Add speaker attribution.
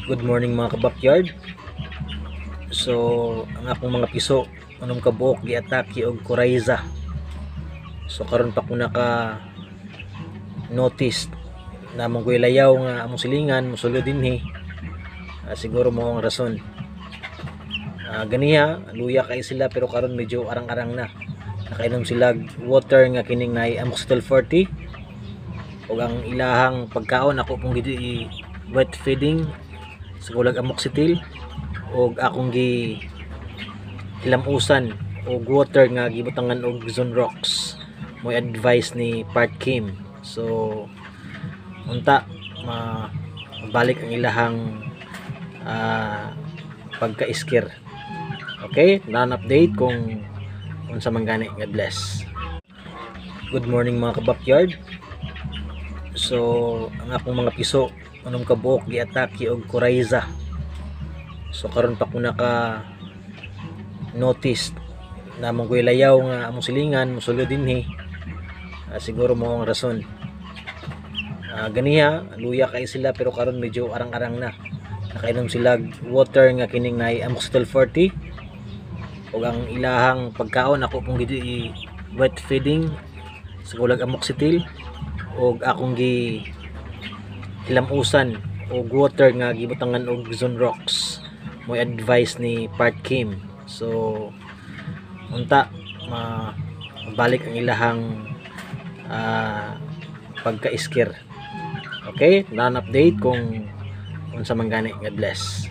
Speaker 1: Good morning mga kabakyard. So ang akong mga piso anong kabuok giatake og Coryza. So karon pa ko naka notice na mong layaw nga among silingan mosulod dinhi. Siguro mo ang rason. Ganiha luya kay sila pero karon medyo arang-arang na. Nakainom sila water nga kining nay Amoxicillin 40 ug ang ilahang pagkaon ako pong gidi wet feeding sa kulag amoxicillin og akong gi hilamusan og water nga gibutangan og Zonrox mo advice ni Part Kim. So unta mabalik ang ilahang pagka-iskir. Okay, nan update kung unsa man gani. God bless. Good morning mga kabakyard. So ang akong mga piso anong kabuok giatake og Coryza. So karon pa ko naka notice na mong layaw nga among silingan mosulod dinhi. Siguro mo ang rason. Ganiha luya kay sila pero karon medyo arang-arang na. Nakainom sila water nga kining nay Amoxicillin 40 ug ang ilahang pagkaon ako pong gidi wet feeding sa kulag amoxicillin ug akong gi hilamusan og water nga gibutangan og Zonrox mo advice ni Part Kim. So unta mabalik ang ilahang pagka-iskir. Okay, nan update kung unsa man gani. God bless.